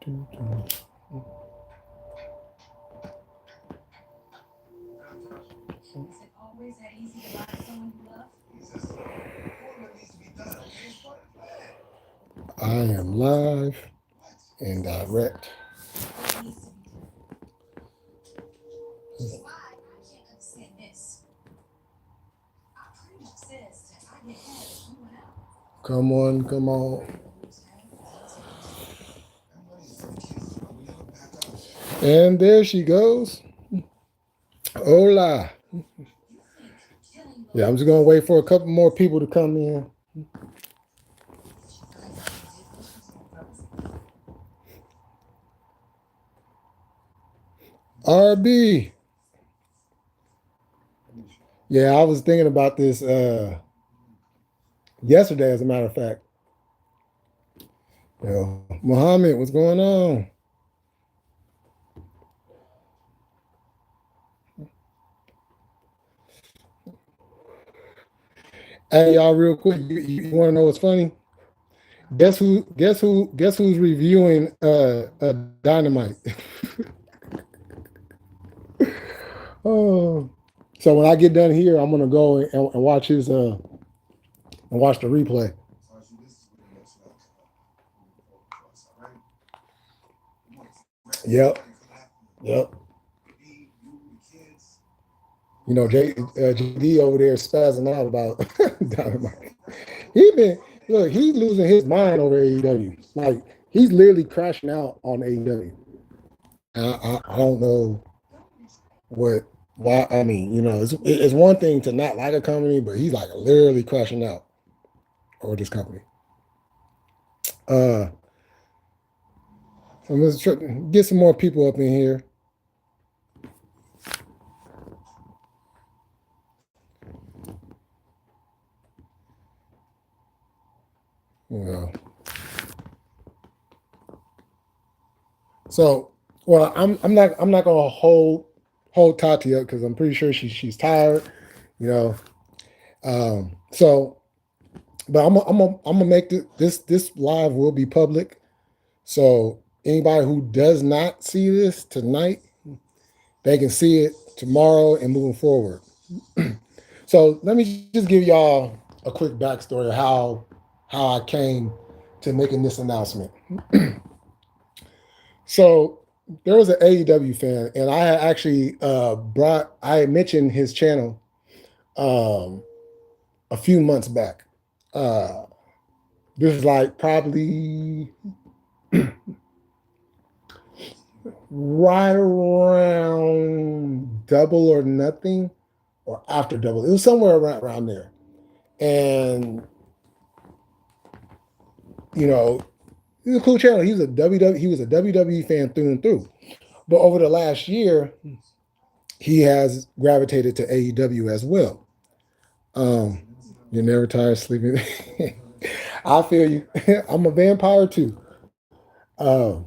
I am live and direct. Come on, come on. And there she goes. Hola. Yeah, I'm just going to wait for a couple more people to come in. RB. Yeah, I was thinking about this yesterday, as a matter of fact. Yo, Muhammad, what's going on? Hey, y'all, real quick, you want to know what's funny? Guess who's reviewing Dynamite? Oh, so when I get done here, I'm gonna go and watch his and watch the replay. Yep, yep. You know, JD over there spazzing out about Dynamite. He's losing his mind over AEW. Like he's literally crashing out on AEW. I don't know why. I mean, you know, it's one thing to not like a company, but he's like literally crashing out over this company. So let's try, get some more people up in here. You know. So, well, I'm not gonna hold Tati up because I'm pretty sure she's tired. You know. So, but I'm gonna make this live will be public. So anybody who does not see this tonight, they can see it tomorrow and moving forward. So let me just give y'all a quick backstory of how I came to making this announcement. So there was an AEW fan, and I had actually I mentioned his channel a few months back. This is like probably right around Double or Nothing, or after Double. It was somewhere around there. And you know, he's a cool channel. He was a WWE fan through and through. But over the last year, he has gravitated to AEW as well. You're never tired of sleeping. I feel you. I'm a vampire too. And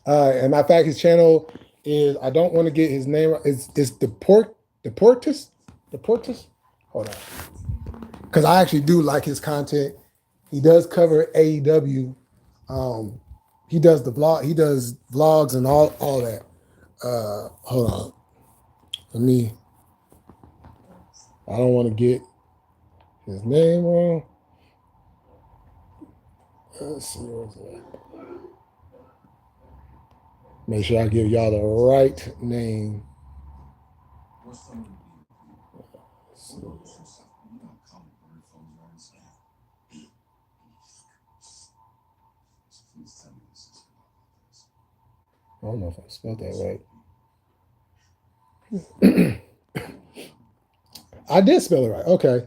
matter of fact, his channel is, I don't want to get his name. It's Deportus. Hold on, because I actually do like his content. He does cover AEW. He does the vlog. He does vlogs and all that. Hold on. Let me. I don't want to get his name wrong. Let's see what's that. Make sure I give y'all the right name. I don't know if I spelled that right. I did spell it right. Okay.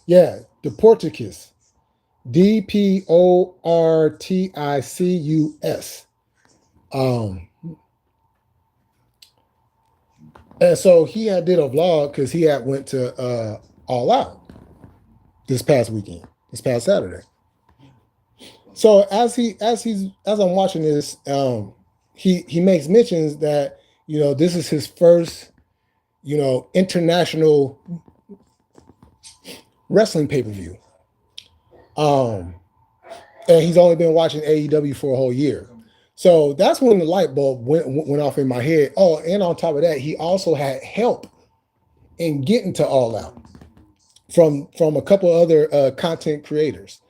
Yeah, Deporticus. Deporticus. And so he had did a vlog because he had went to All Out this past weekend, this past Saturday. So as I'm watching this, he makes mentions that, you know, this is his first, you know, international wrestling pay-per-view. and he's only been watching AEW for a whole year. So that's when the light bulb went off in my head. Oh, and on top of that, he also had help in getting to All Out from a couple other content creators.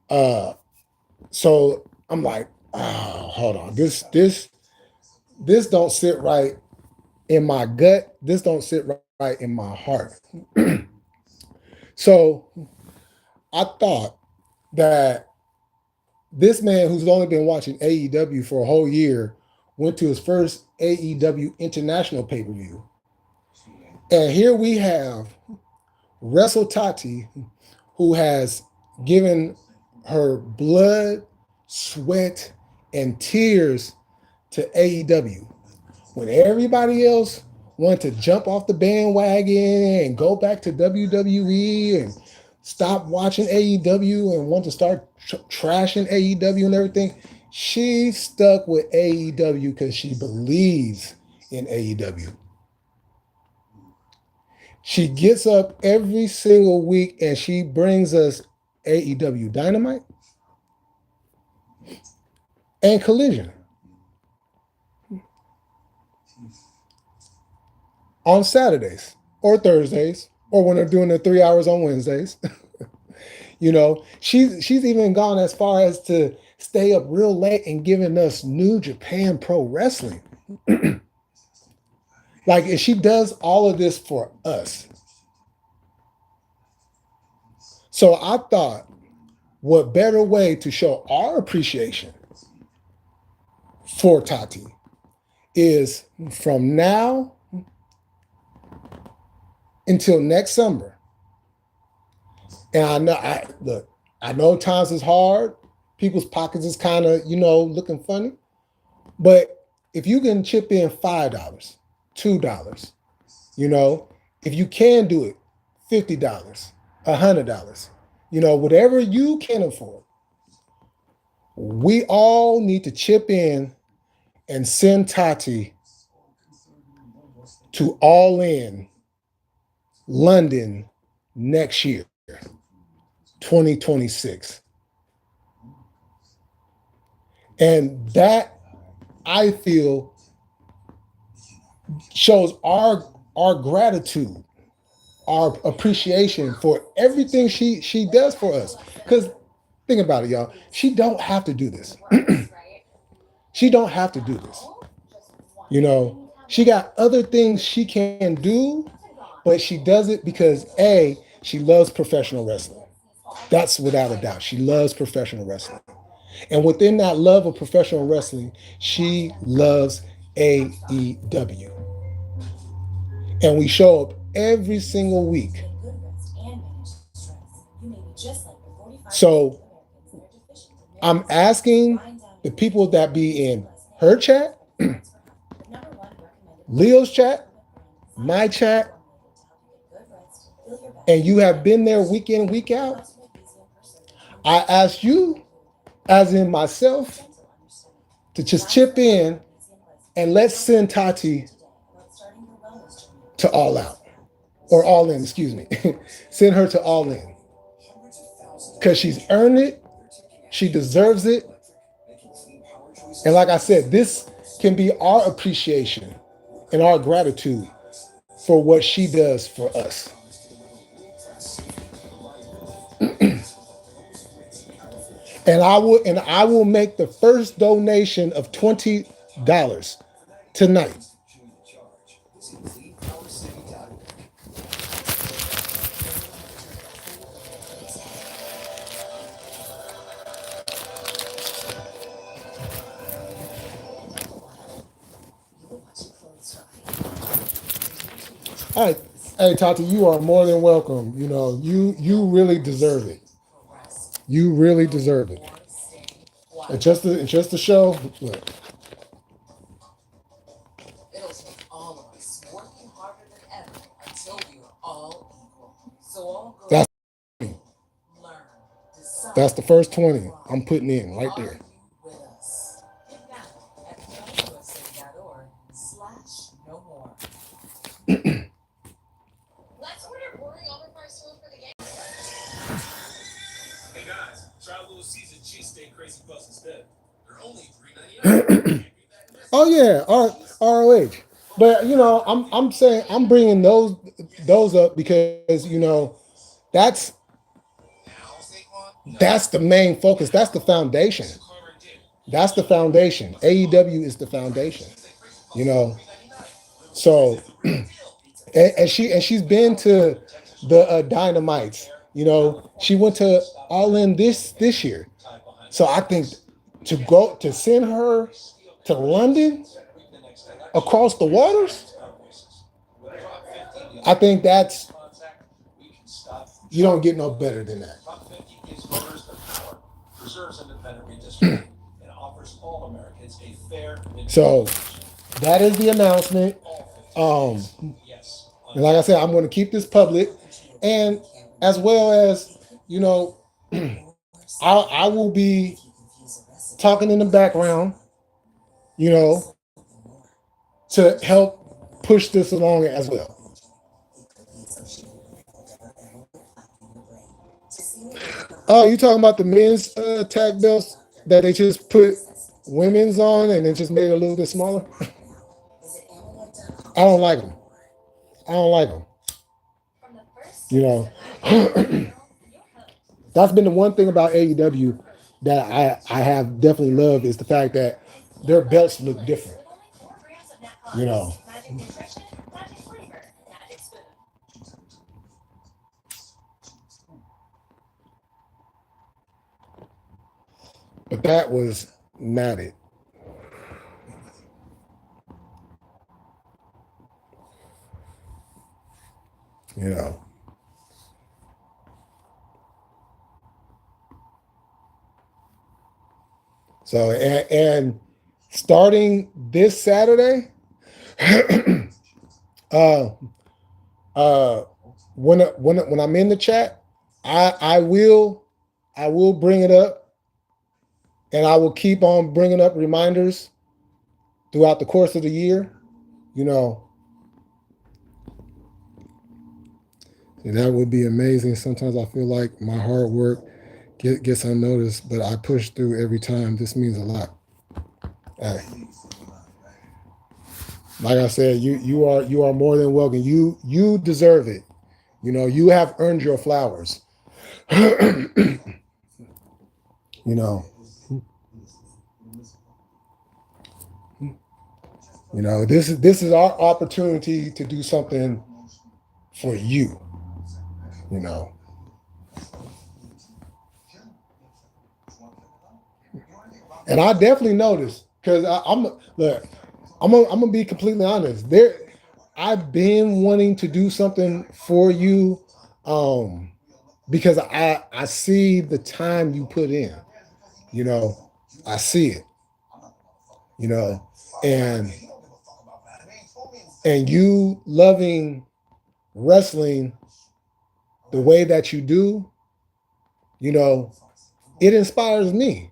So I'm like, oh, hold on, this don't sit right in my gut. This don't sit right in my heart. So I thought that this man who's only been watching AEW for a whole year went to his first AEW international pay-per-view. And here we have Wrestle Tati, who has given her blood, sweat, and tears to AEW. When everybody else wanted to jump off the bandwagon and go back to WWE and stop watching AEW and want to start trashing AEW and everything, she stuck with AEW because she believes in AEW. She gets up every single week and she brings us AEW Dynamite and Collision on Saturdays or Thursdays, or when they're doing the 3 hours on Wednesdays. You know, she's even gone as far as to stay up real late and giving us New Japan Pro Wrestling. Like, if she does all of this for us. So I thought, what better way to show our appreciation for Tati is from now until next summer. And I know times is hard. People's pockets is kind of, looking funny. But if you can chip in $5, $2, if you can do it, $50, $100, whatever you can afford, we all need to chip in and send Tati to All In London next year, 2026. And that, I feel, shows our gratitude, our appreciation for everything she does for us. Because think about it, y'all. She don't have to do this. She don't have to do this. She got other things she can do, but she does it because A, she loves professional wrestling. That's without a doubt. She loves professional wrestling. And within that love of professional wrestling, she loves AEW. And we show up every single week. So I'm asking the people that be in her chat, Leo's chat, my chat, and you have been there week in, week out. I ask you, as in myself, to just chip in and let's send Tati to All Out. Or All In, excuse me. Send her to All In. Because she's earned it. She deserves it. And like I said, this can be our appreciation and our gratitude for what she does for us. And I will make the first donation of $20 tonight. All right. Hey, Tati, you are more than welcome. You really deserve it. You really deserve it. It's just a show. Look. It'll take all of us working harder than ever until we are all equal. So all go. That's the first 20 I'm putting in right there. Let's order boring overpriced food for the game. Hey guys, try a little Oh yeah, ROH. But you know, I'm saying I'm bringing those up because you know that's that's the main focus. That's the foundation. That's the foundation. AEW is the foundation. You know, so and she's been to the Dynamites. You know, she went to All In this year. So I think to go to send her to London across the waters, I think that's you don't get no better than that. So that is the announcement. Um, and like I said, I'm going to keep this public, and as well as you know, I will be talking in the background, you know, to help push this along as well. Oh, you talking about the men's tag belts that they just put women's on and then just made it a little bit smaller? I don't like them. I don't like them. You know, that's been the one thing about AEW that I have definitely loved is the fact that their belts look different. You know. But that was not it. You know. So and starting this Saturday, uh, when I'm in the chat, I will bring it up, and I will keep on bringing up reminders throughout the course of the year. You know, and that would be amazing. Sometimes I feel like my hard work gets unnoticed, but I push through every time. This means a lot. Hey. Like I said, you are more than welcome. You deserve it. You know, you have earned your flowers. You know. You know, this is our opportunity to do something for you. You know. And I definitely noticed because I'm gonna be completely honest. I've been wanting to do something for you, because I see the time you put in. You know, I see it. You know, and you loving wrestling the way that you do, you know, it inspires me.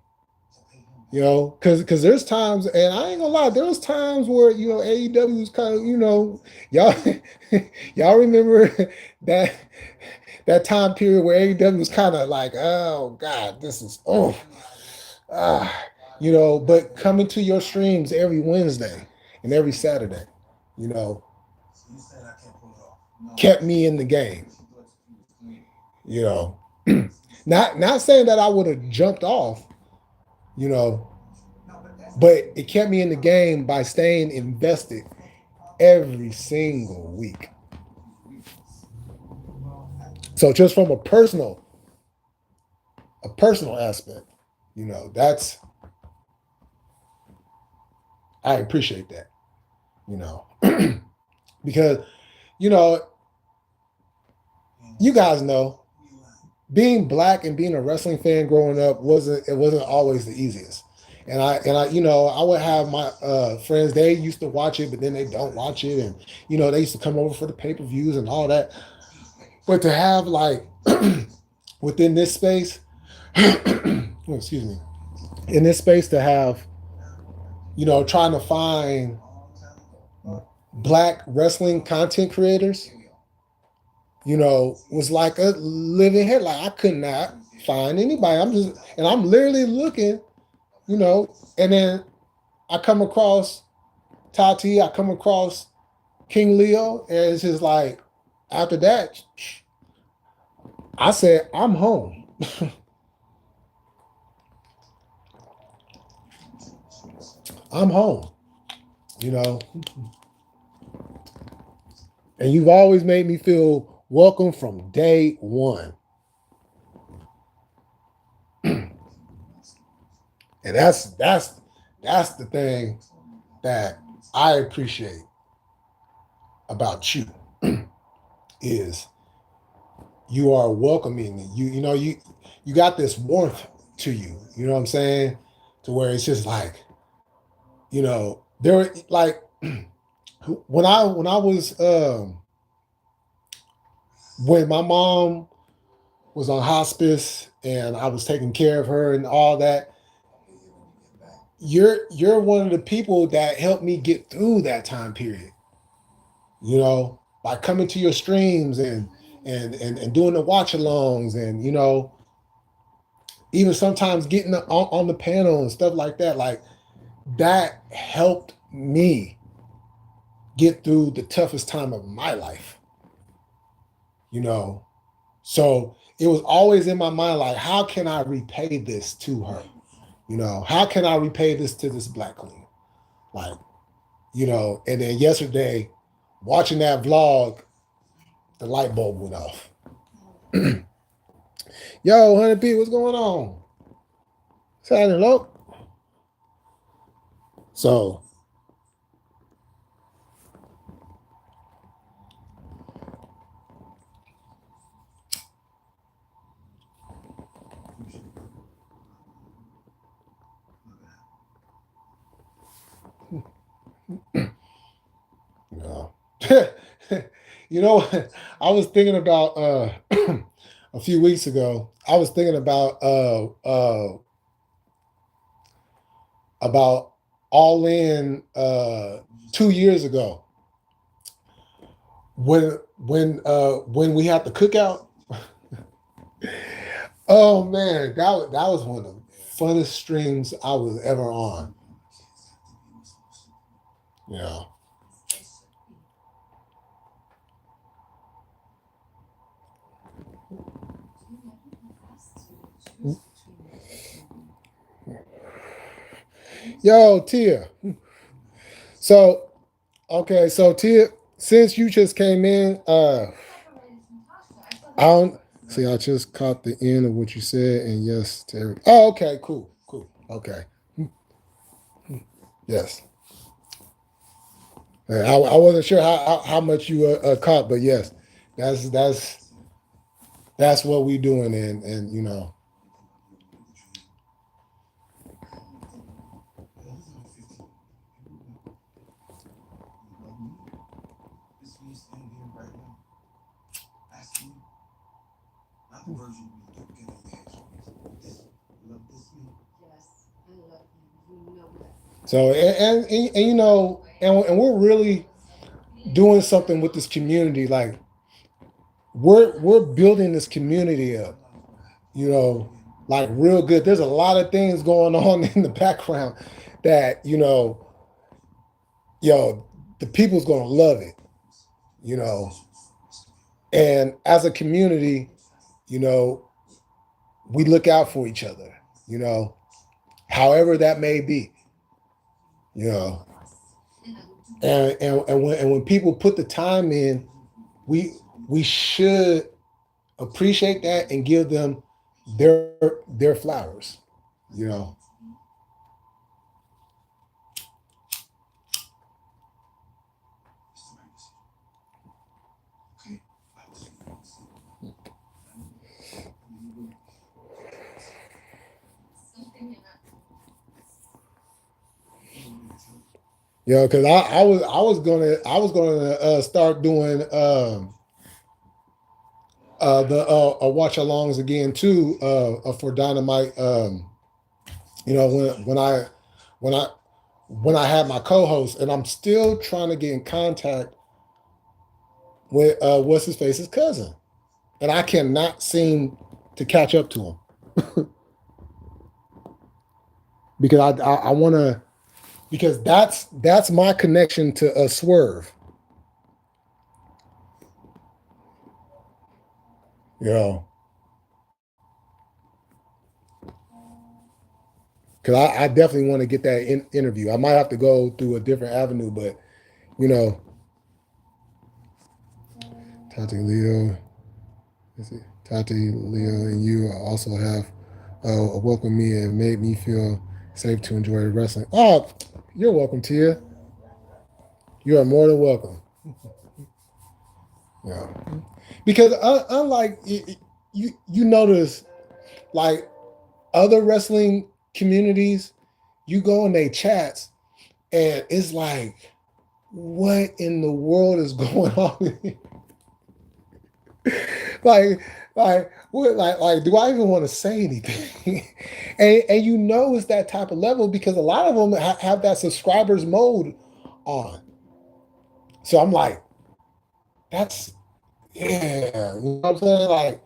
You know, because there's times, and I ain't gonna lie, there was times where you know AEW was kind of, you know, y'all y'all remember that time period where AEW was kind of like, oh God, this is you know, but coming to your streams every Wednesday and every Saturday, you know, kept me in the game. You know, not saying that I would have jumped off, you know, but it kept me in the game by staying invested every single week. So just from a personal aspect, you know, that's I appreciate that, you know, because you know, you guys know, being black and being a wrestling fan growing up wasn't always the easiest. And I, you know, I would have my friends. They used to watch it, but then they don't watch it, and you know, they used to come over for the pay-per-views and all that. But to have like within this space, excuse me, in this space to have, you know, trying to find black wrestling content creators, you know, was like a living hell. Like I could not find anybody. I'm literally looking, you know, and then I come across Tati, I come across King Leo, and it's just like, after that, I said, I'm home. I'm home, you know. And you've always made me feel welcome from day one. And that's the thing that I appreciate about you is you are welcoming. You got this warmth to you. You know what I'm saying? To where it's just like, you know, there like when I was when my mom was on hospice and I was taking care of her and all that, you're one of the people that helped me get through that time period. You know, by coming to your streams and doing the watch alongs, and you know, even sometimes getting on the panel and stuff like that. Like that helped me get through the toughest time of my life. You know, so it was always in my mind, like, how can I repay this to her? You know, how can I repay this to this Black queen? Like, you know, and then yesterday, watching that vlog, the light bulb went off. Yo, 100P, what's going on? Signing up. So, you know, I was thinking about a few weeks ago. I was thinking about All In 2 years ago when we had the cookout. Oh man, that was one of the funnest streams I was ever on. Yeah. Yo, Tia. So, okay, so Tia, since you just came in, I don't see. I just caught the end of what you said, and yes, Terry. Oh, okay, cool, okay, yes. I wasn't sure how much you caught, but yes, that's what we doing, and you know. So and you know, and we're really doing something with this community. Like we're building this community up, you know, like real good. There's a lot of things going on in the background that, you know, yo, the people's gonna love it, you know. And as a community, you know, we look out for each other, you know, however that may be, you know. And when people put the time in, we should appreciate that and give them their flowers, you know. You know, because I was gonna start doing the watch alongs again too for Dynamite. You know, when I had my co-host, and I'm still trying to get in contact with what's his face's cousin, and I cannot seem to catch up to him. Because I want to, because that's my connection to a Swerve. You know, because I definitely want to get that interview. I might have to go through a different avenue, but you know, Tati Leo, Tati Leo, and you also have welcomed me and made me feel safe to enjoy wrestling. Oh, you're welcome, Tia. You are more than welcome. Yeah, because unlike you notice like other wrestling communities, you go in their chats and it's like, what in the world is going on? like, what, do I even want to say anything? and you know it's that type of level because a lot of them have that subscribers mode on. So I'm like, that's yeah, you know what I'm saying? Like,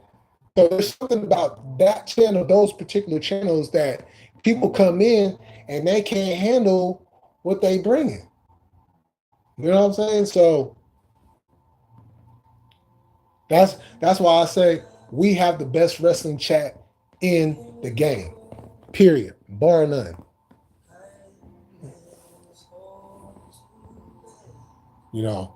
so there's something about that channel, those particular channels that people come in and they can't handle what they bring in. You know what I'm saying? So that's why I say we have the best wrestling chat in the game. Period. Bar none. You know.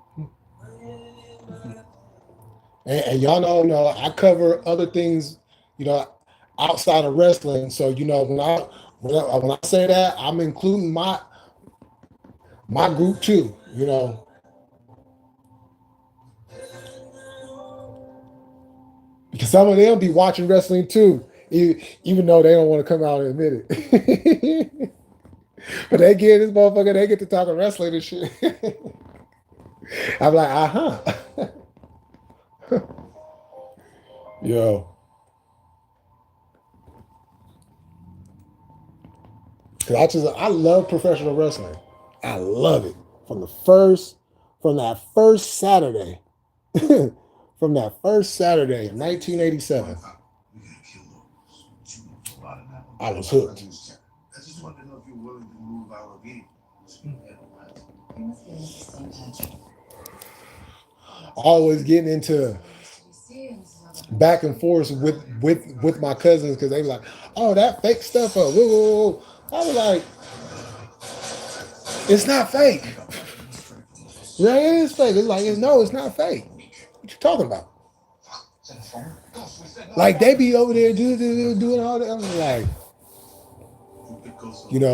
And y'all know, I cover other things, outside of wrestling. So, when I say that, I'm including my group too, because some of them be watching wrestling too, even though they don't want to come out and admit it. But they get this motherfucker, they get to talking wrestling and shit. I'm like, yo. Cause I love professional wrestling. I love it from that first Saturday, from that first Saturday in 1987. I was hooked. I just wanted to know if you're willing to move out of it. Always getting into back and forth with my cousins because they were like, "Oh, that fake stuff." Whoa, whoa, whoa. I was like, "It's not fake." Yeah, it is fake. It's like, no, it's not fake. What you talking about? Like they be over there doing all that. I'm like,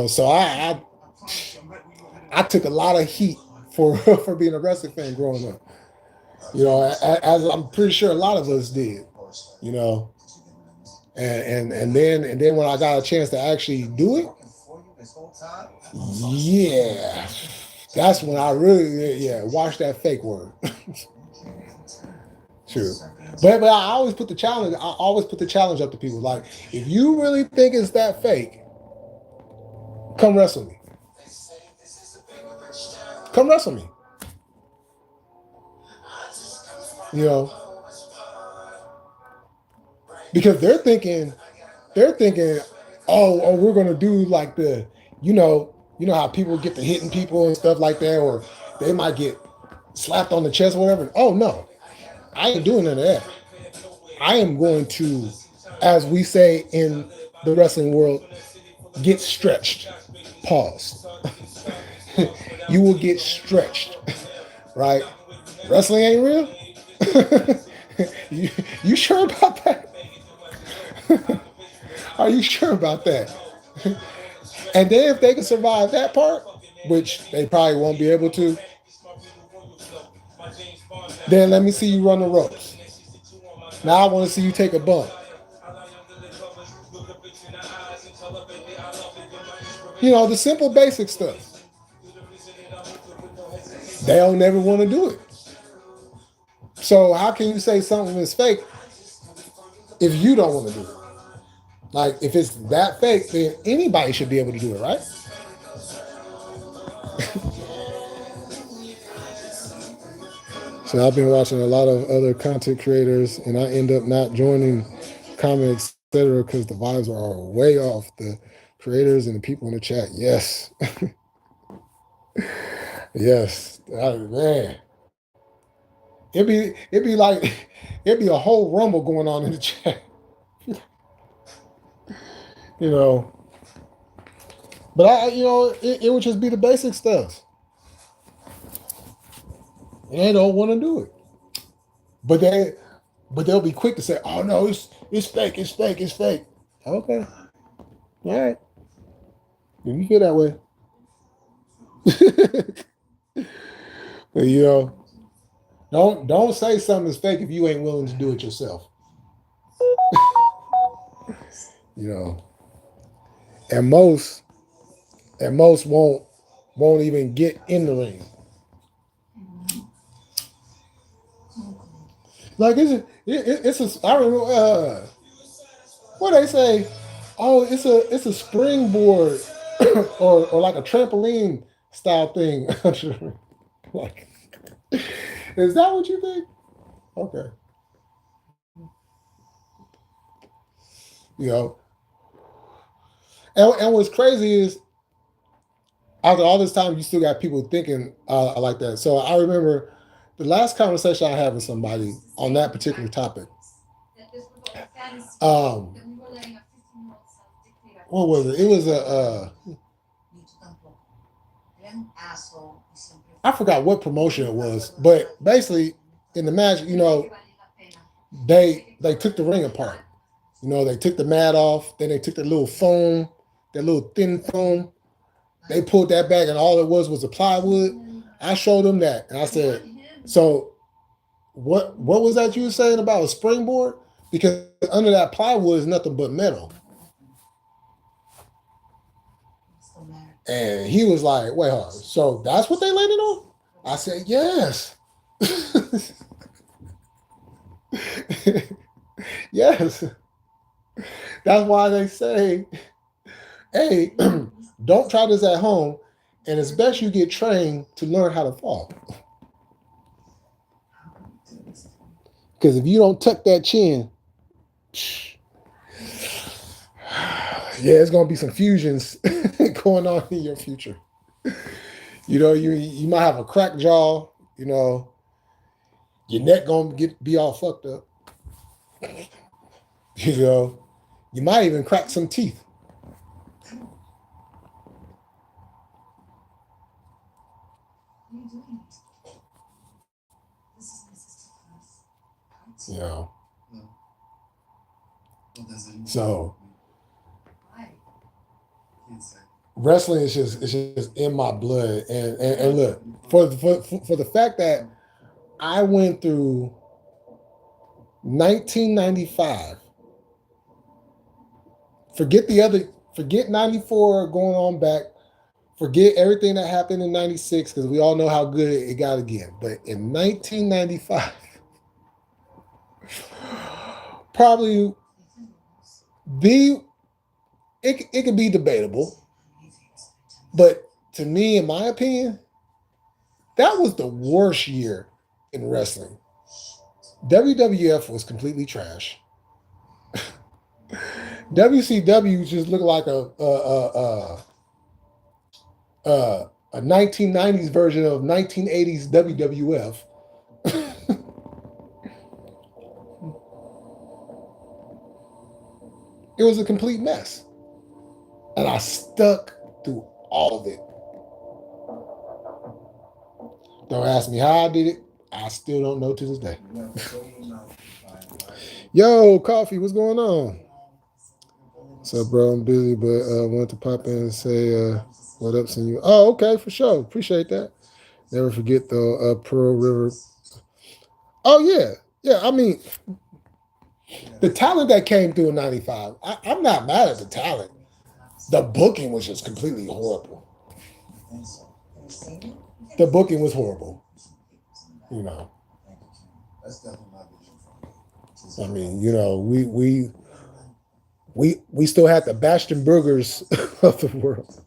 so I took a lot of heat for for being a wrestling fan growing up. As I'm pretty sure a lot of us did. You know, and then when I got a chance to actually do it, yeah, that's when I really watched that fake word. True. But I always put the challenge. I always put the challenge up to people. Like, if you really think it's that fake, come wrestle me. Come wrestle me. Because they're thinking, oh, we're gonna do like how people get to hitting people and stuff like that, or they might get slapped on the chest or whatever. Oh no, I ain't doing none of that. I am going to, as we say in the wrestling world, get stretched. Pause. You will get stretched, right? Wrestling ain't real. you sure about that? Are you sure about that? And then if they can survive that part, which they probably won't be able to, then let me see you run the ropes. Now I want to see you take a bump. The simple basic stuff. They don't never want to do it. So how can you say something is fake if you don't want to do it? Like, if it's that fake, then anybody should be able to do it, right? So I've been watching a lot of other content creators, and I end up not joining comments etc. Because the vibes are way off. The creators and the people in the chat, yes. Yes. Man. It'd be like it'd be a whole rumble going on in the chat. You know. But it would just be the basic stuff. And they don't want to do it. But they'll be quick to say, "Oh no, it's fake, it's fake, it's fake." Okay, all right. If you feel that way, you know, don't say something is fake if you ain't willing to do it yourself. You know, and most won't even get in the ring. Like it's a I remember what they say. Oh, it's a springboard or like a trampoline style thing. Like, is that what you think? Okay. You know, and what's crazy is after all this time, you still got people thinking like that. So I remember the last conversation I had with somebody on that particular topic. What was it? It was I forgot what promotion it was, but basically in the match, they took the ring apart. They took the mat off, then they took the little foam, that little thin foam. They pulled that back, and all it was a plywood. I showed them that, and I said, "So, what was that you were saying about a springboard? Because under that plywood is nothing but metal." And he was like, "Wait, hold on. So that's what they landed on?" I said, "Yes." Yes. That's why they say, hey, don't try this at home, and it's best you get trained to learn how to fall. Because if you don't tuck that chin, yeah, it's gonna be some fusions going on in your future. You might have a cracked jaw. Your neck gonna be all fucked up. You might even crack some teeth. So wrestling is just in my blood, and look for the fact that I went through 1995. Forget 94 going on back. Forget everything that happened in 96 because we all know how good it got again. But in 1995, probably it could be debatable, but to me, in my opinion, that was the worst year in wrestling. WWF was completely trash. WCW just looked like a 1990s version of 1980s WWF. It was a complete mess. And I stuck through all of it. Don't ask me how I did it. I still don't know to this day. Yo, Coffee, what's going on? What's up, bro? I'm busy, but wanted to pop in and say what up, seeing you. Oh, okay, for sure. Appreciate that. Never forget, though, Pearl River. Oh, yeah. Yeah, I mean, the talent that came through in 95, I'm not mad at the talent. The booking was just completely horrible. The booking was horrible. I mean, we still had the Bastion Burgers of the world.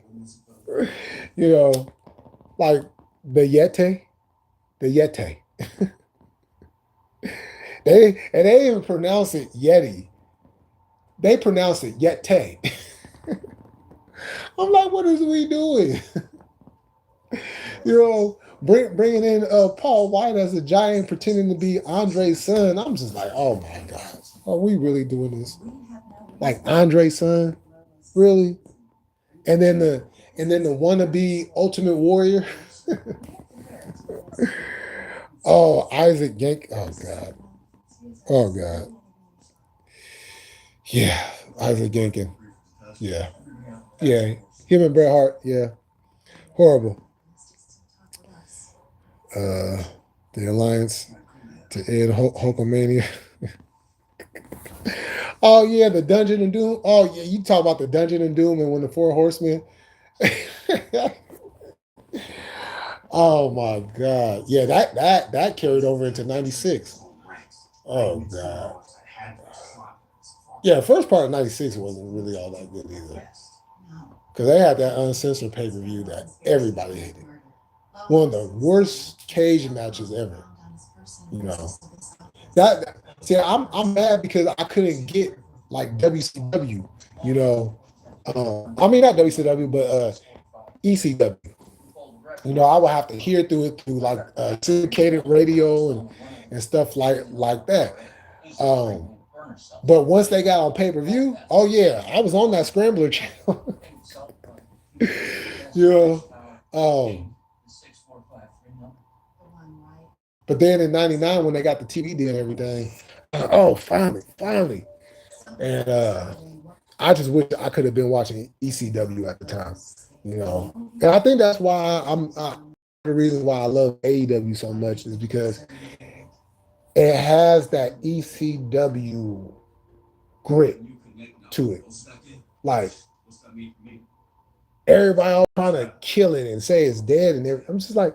Like the Yeti. they even pronounce it Yeti. They pronounce it Yete. I'm like, what is we doing? You know, bringing in Paul White as a giant pretending to be Andre's son. I'm just like, oh my God. Are we really doing this? Like Andre's son? Really? And then the wannabe Ultimate Warrior. Oh, Isaac Yank. Oh God. Oh God. Yeah. Isaac Yankin. Yeah. Yeah. Him and Bret Hart. Yeah. Horrible. Uh the Alliance to end Hulkamania. Oh yeah, the Dungeon and Doom. Oh yeah, you talk about the Dungeon and Doom and when the Four Horsemen. Oh my God. Yeah, that carried over into 96. Oh God. Yeah, the first part of 96 wasn't really all that good either. Because they had that uncensored pay-per-view that everybody hated. One of the worst cage matches ever. You know. That see, I'm mad because I couldn't get like WCW, you know. I mean not WCW, but ECW. You know, I would have to hear through it through like syndicated radio and stuff like that. Um, but once they got on pay-per-view, oh yeah, I was on that Scrambler channel. You know. But then in '99 when they got the TV deal and everything, oh finally. And I just wish I could have been watching ECW at the time, you know. And I think that's why the reason why I love AEW so much is because it has that ECW grit to it. Like everybody all trying to kill it and say it's dead and everything. I'm just like,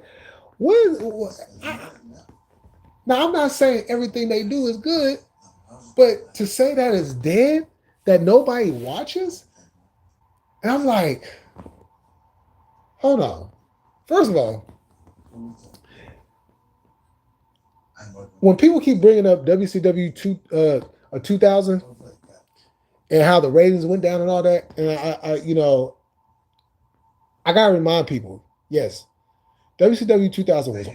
now I'm not saying everything they do is good, but to say that it's dead, that nobody watches, and I'm like, hold on. First of all, when people keep bringing up WCW 2000 and how the ratings went down and all that, and I gotta remind people, yes, WCW 2000 was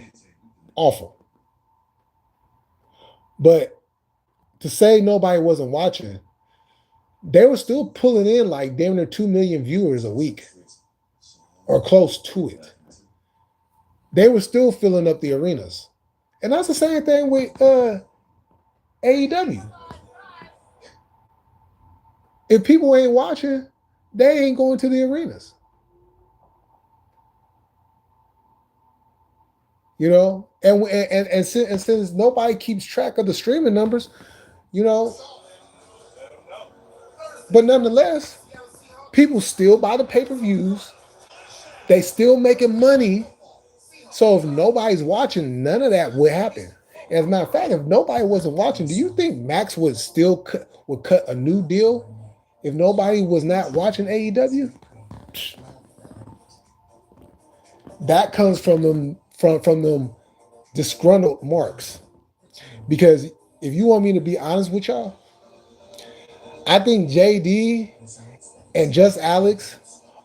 awful, but to say nobody wasn't watching, they were still pulling in like damn near 2 million viewers a week or close to it. They were still filling up the arenas. And that's the same thing with AEW. If people ain't watching, they ain't going to the arenas. You know, and since nobody keeps track of the streaming numbers, you know, but nonetheless, people still buy the pay-per-views. They still making money. So if nobody's watching, none of that would happen. As a matter of fact, if nobody wasn't watching, do you think Max would still cut a new deal if nobody was not watching AEW? That comes from them disgruntled marks. Because if you want me to be honest with y'all, I think JD and Just Alex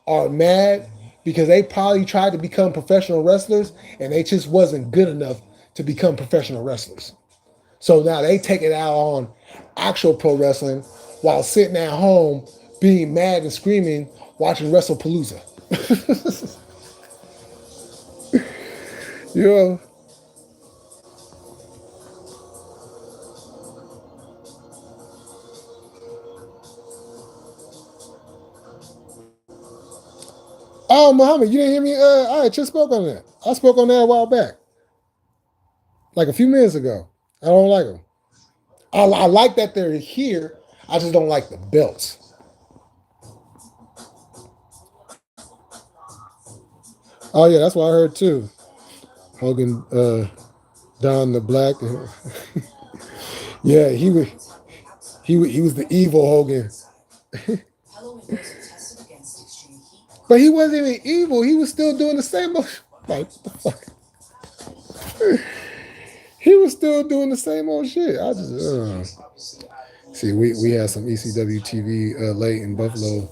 are mad because they probably tried to become professional wrestlers and they just wasn't good enough to become professional wrestlers. So now they take it out on actual pro wrestling while sitting at home being mad and screaming watching WrestlePalooza. You know? Oh, Muhammad, you didn't hear me? I just spoke on that. I spoke on that a while back. Like a few minutes ago. I don't like them. I like that they're here. I just don't like the belts. Oh yeah, that's what I heard too. Hogan Don the Black. Yeah, he was the evil Hogan. But he wasn't even evil. He was still doing the same. Like what the fuck? He was still doing the same old shit. I just See, we had some ECW TV late in Buffalo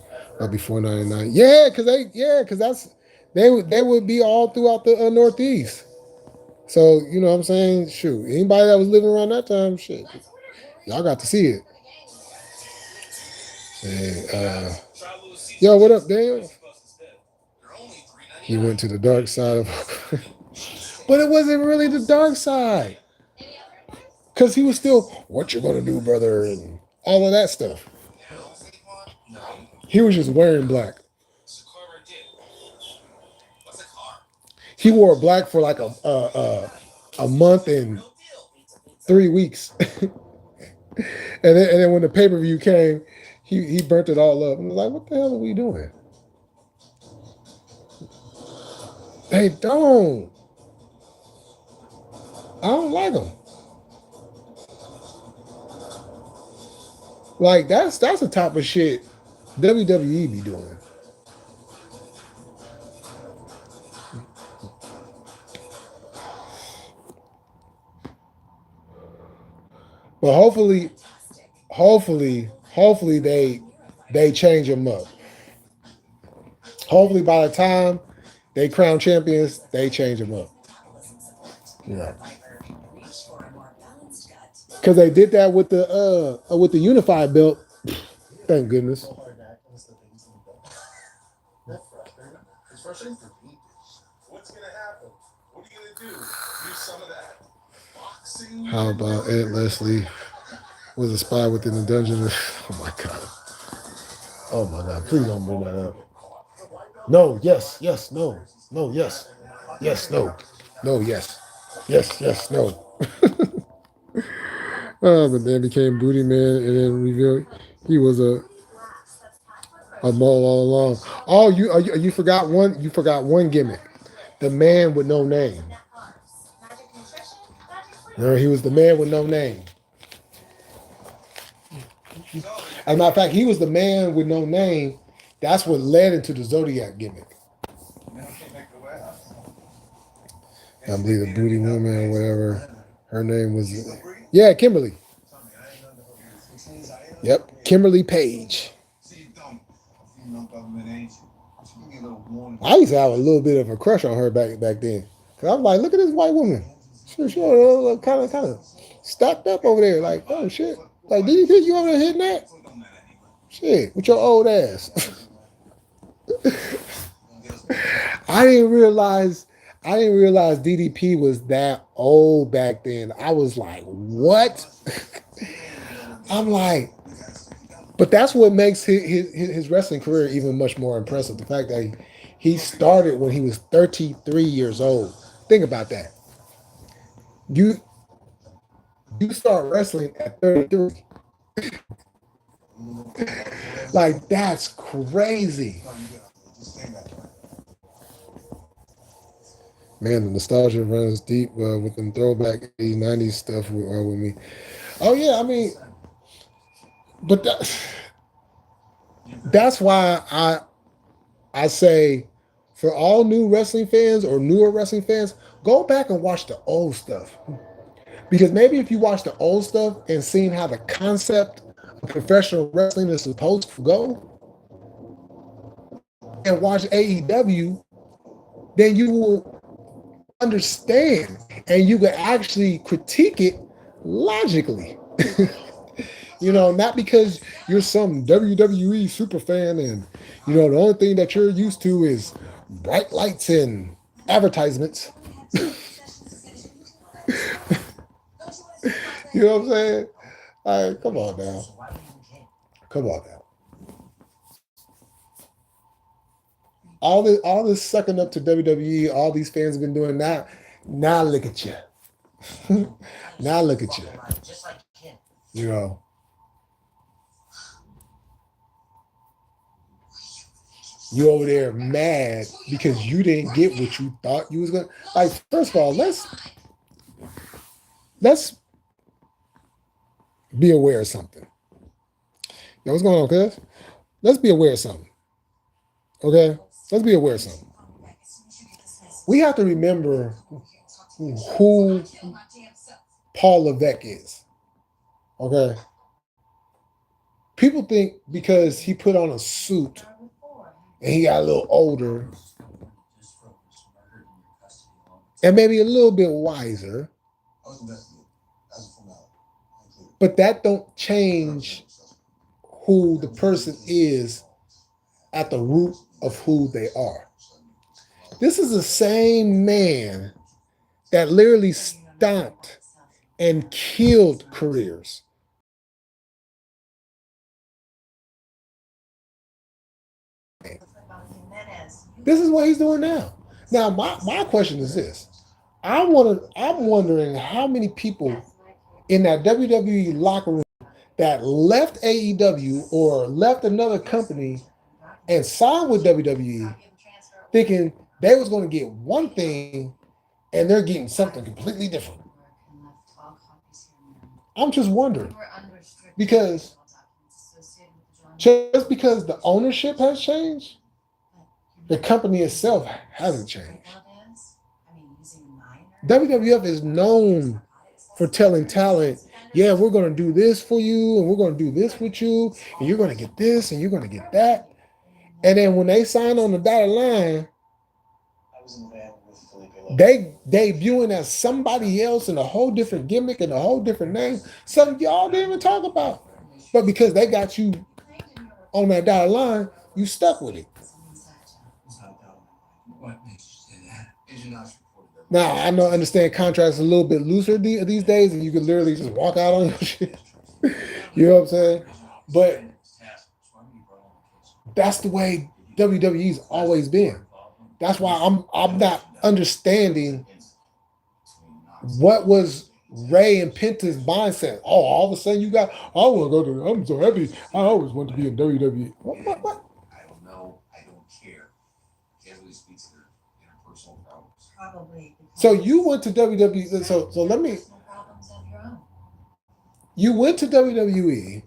before '99. Yeah, because that's they would be all throughout the Northeast. So you know what I'm saying? Shoot, anybody that was living around that time, shit, y'all got to see it. And, yo, what up, Daniel? He went to the dark side of, but it wasn't really the dark side, because he was still, what you gonna do, brother, and all of that stuff. He was just wearing black. He wore black for like a month and 3 weeks, and then when the pay per view came, he burnt it all up and was like, "What the hell are we doing?" They don't. I don't like them. Like that's the type of shit WWE be doing. But hopefully they change them up. Hopefully by the time they crown champions, they change them up. Yeah. Because they did that with the unified belt. Thank goodness. How about Ed Leslie was a spy within the dungeon? Oh my god. Oh my god. Please don't bring that up. No, yes, yes, no. No, yes. Yes, no. No, yes. Yes, yes, no. But then became Booty Man and then revealed he was a mole all along. Oh, you forgot one. You forgot one gimmick. The man with no name. He was the man with no name. As a matter of fact, he was the man with no name. That's what led into the Zodiac gimmick. I believe the Booty Woman or whatever her name was. Yeah, Kimberly. Yep, Kimberly Page. I used to have a little bit of a crush on her back then. Cause I was like, look at this white woman. She kind of stacked up over there. Like, oh shit. Like, do you think you over there hitting that? Shit, with your old ass. I didn't realize DDP was that old back then. I was like, what? I'm like, but that's what makes his wrestling career even much more impressive. The fact that he started when he was 33 years old. Think about that. You start wrestling at 33. Like, that's crazy. Man, the nostalgia runs deep with them throwback 80s, 90s stuff with me. Oh, yeah, I mean, but that's why I say for all new wrestling fans or newer wrestling fans, go back and watch the old stuff. Because maybe if you watch the old stuff and seeing how the concept of professional wrestling is supposed to go, and watch AEW, then you will understand and you can actually critique it logically. You know, not because you're some WWE super fan and, you know, the only thing that you're used to is bright lights and advertisements. You know what I'm saying? All right, come on now. Come on now. All this sucking up to WWE, all these fans have been doing now. Now look at you. Now look at you. You know. You over there mad because you didn't get what you thought you was gonna. Like, first of all, let's be aware of something. Yo, what's going on, cuz? Let's be aware of something. Okay? Let's be aware of something. We have to remember who Paul Levesque is. Okay? People think because he put on a suit and he got a little older and maybe a little bit wiser, but that don't change who the person is at the root of who they are. This is the same man that literally stopped and killed careers. This is what he's doing now. Now, my question is this. I'm wondering how many people in that WWE locker room that left AEW or left another company and signed with WWE thinking they was going to get one thing and they're getting something completely different. I'm just wondering because just because the ownership has changed, the company itself hasn't changed. WWF is known for telling talent, yeah, we're going to do this for you and we're going to do this with you and you're going to get this and you're going to get that. And then when they sign on the dotted line, they debuting as somebody else in a whole different gimmick and a whole different name. Something y'all didn't even talk about. But because they got you on that dotted line, you stuck with it. Now, I know, understand contracts a little bit looser these days, and you can literally just walk out on your shit. You know what I'm saying? But that's the way WWE's always been. That's why I'm not understanding what was Ray and Penta's mindset. Oh, all of a sudden you got, I want to go to, I'm so happy. I always want to be in WWE. What? I don't know. I don't care. Can't really speak to their interpersonal problems. Probably. So you went to WWE. So let me. You went to WWE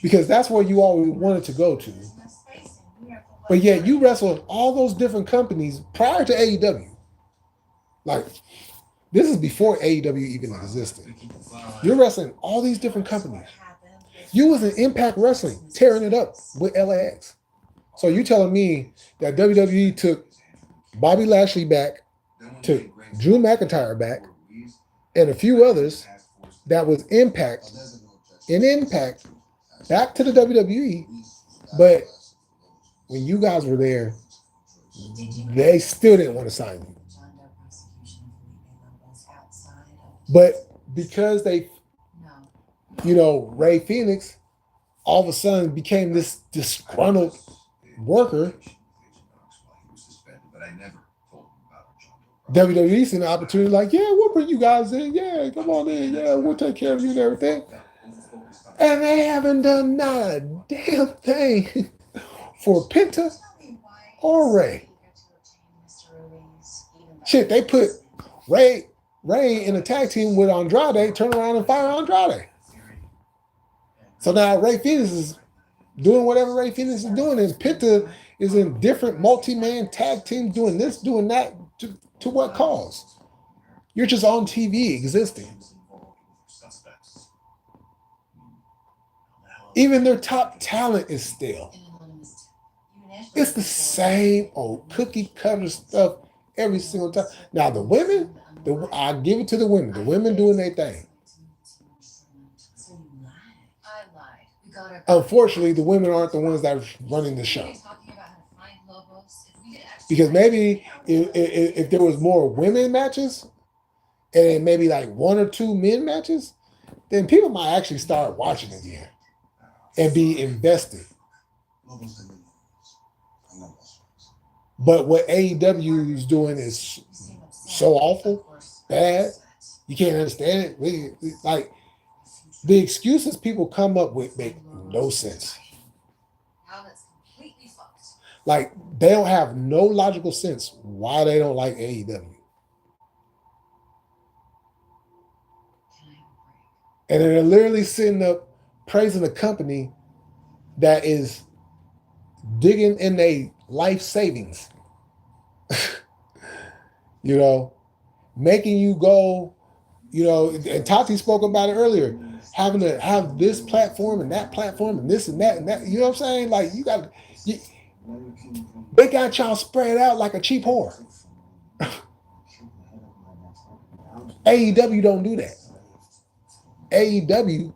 because that's where you always wanted to go to. But yet you wrestled all those different companies prior to AEW. Like, this is before AEW even existed. You're wrestling all these different companies. You was in Impact Wrestling, tearing it up with LAX. So you telling me that WWE took Bobby Lashley back, took Drew McIntyre back, and a few others that was Impact, back to the WWE, but when you guys were there, they still didn't want to sign you. But because they, Ray Phoenix all of a sudden became this disgruntled worker, WWE seen the opportunity like, yeah, we'll bring you guys in. Yeah, come on in. Yeah, we'll take care of you and everything. And they haven't done not a damn thing for Penta or Ray. Shit, they put Ray in a tag team with Andrade, turn around and fire Andrade. So now Ray Phoenix is doing whatever Ray Phoenix is doing, and Penta is in different multi-man tag teams doing this, doing that, to what cause? You're just on TV existing. Even their top talent is stale. It's the same old cookie cutter stuff every single time. Now the women, I give it to the women. The women doing their thing. Unfortunately, the women aren't the ones that are running the show. Because maybe if there was more women matches and maybe like one or two men matches, then people might actually start watching again and be invested. But what AEW is doing is so awful, bad. You can't understand it. Like, the excuses people come up with make no sense. Like, they don't have no logical sense why they don't like AEW. And they're literally sitting up praising a company that is digging in their life savings. Making you go, and Tati spoke about it earlier, having to have this platform and that platform and this and that and that. You know what I'm saying? Like you, they got y'all spread out like a cheap whore. AEW don't do that. AEW,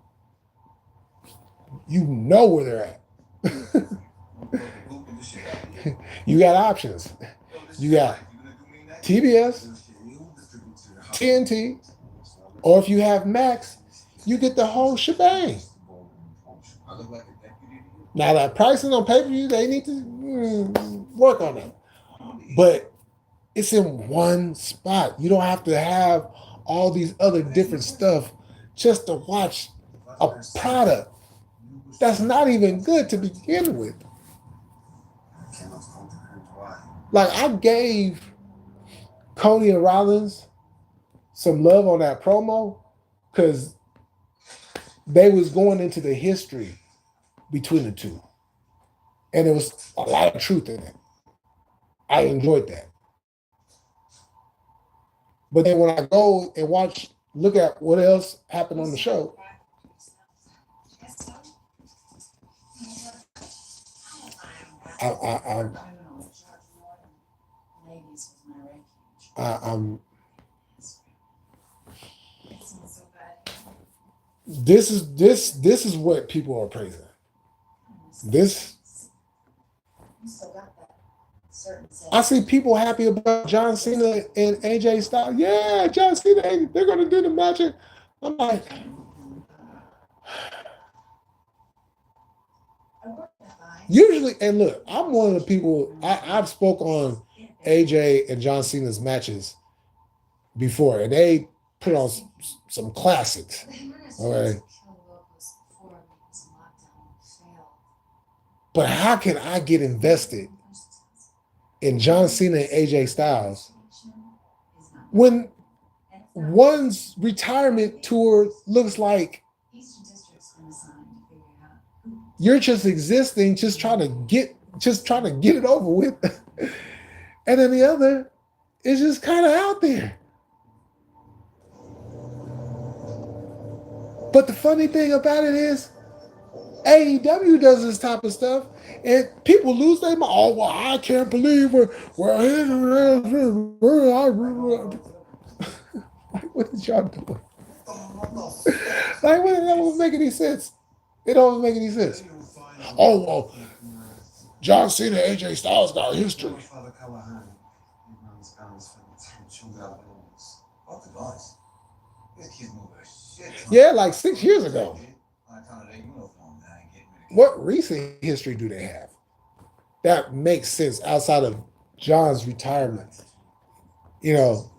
you know where they're at. You got options. You got TBS, TNT, or if you have Max, you get the whole shebang. Now that pricing on pay-per-view, they need to work on that. But it's in one spot. You don't have to have all these other different stuff just to watch a product that's not even good to begin with. Like, I gave Cody and Rollins some love on that promo because they was going into the history between the two. And there was a lot of truth in it. I enjoyed that. But then when I go and look at what else happened on the show, this is what people are praising. This, I see people happy about John Cena and AJ Styles. Yeah, John Cena, they're going to do the match. I'm like, usually, and look, I'm one of the people, I've spoke on AJ and John Cena's matches before, and they put on some classics. Okay. But how can I get invested in John Cena and AJ Styles when one's retirement tour looks like you're just existing, just trying to get it over with, and then the other is just kind of out there. But the funny thing about it is, AEW does this type of stuff, and people lose their mind. Oh, well, I can't believe we're like, what is y'all doing? Like, that doesn't make any sense. It don't make any sense. Oh, well, John Cena, AJ Styles got history. Yeah, like 6 years ago. What recent history do they have that makes sense outside of John's retirement? You know,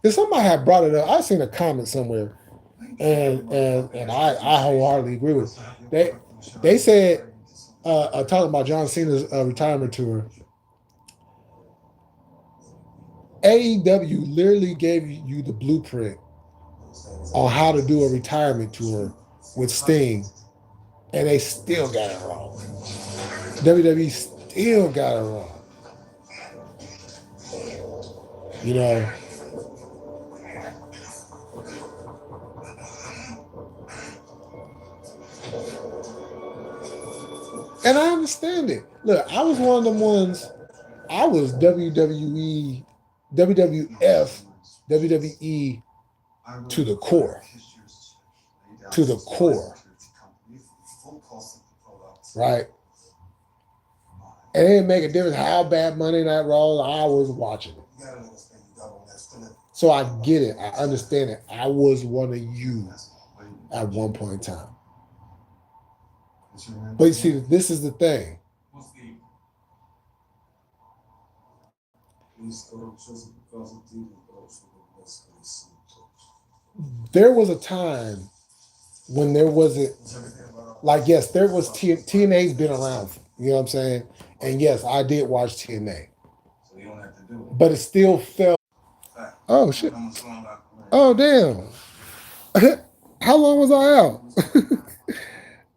if somebody had brought it up, I seen a comment somewhere, and I wholeheartedly agree with it. They said talking about John Cena's retirement tour. AEW literally gave you the blueprint on how to do a retirement tour with Sting, and they still got it wrong. WWE still got it wrong. You know. And I understand it. Look, I was one of them ones. I was WWE, WWF, WWE to the core. To the core. Right? And it didn't make a difference how bad Monday Night Raw, I was watching it. So I get it. I understand it. I was one of you at one point in time. But you see, this is the thing. There was a time when there wasn't, like, yes, there was TNA's been around, you know what I'm saying? And yes, I did watch TNA. But it still felt, oh shit. Oh damn. How long was I out?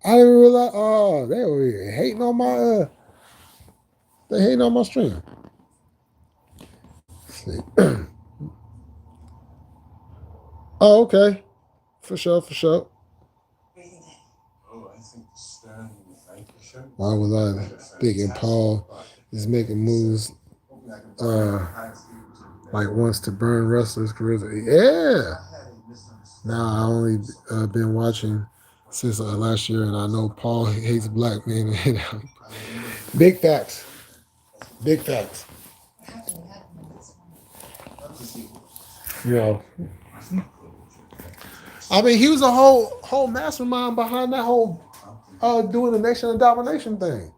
I didn't realize, oh, they were hating on my stream. Let's see. Oh, okay. For sure, for sure. Why was I thinking Paul is making moves like wants to burn wrestlers' careers? Yeah. Now I only been watching since last year, and I know Paul hates black men. Big facts. Big facts. You know, I mean, he was a whole mastermind behind that whole doing the nation of domination thing.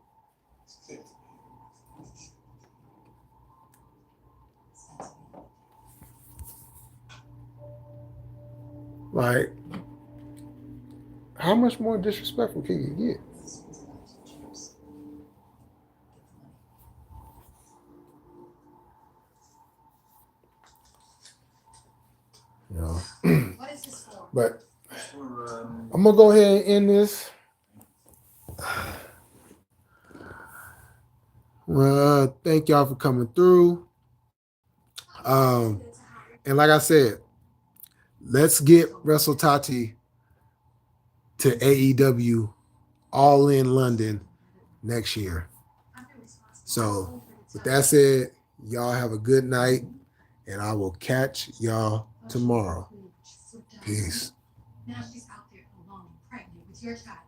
Like, how much more disrespectful can you get? You know. But I'm gonna go ahead and end this. Well, thank y'all for coming through. And like I said, let's get Wrestle Tati to AEW All in London next year. So, with that said, y'all have a good night, and I will catch y'all tomorrow. Peace. Now she's out there alone, pregnant with your child.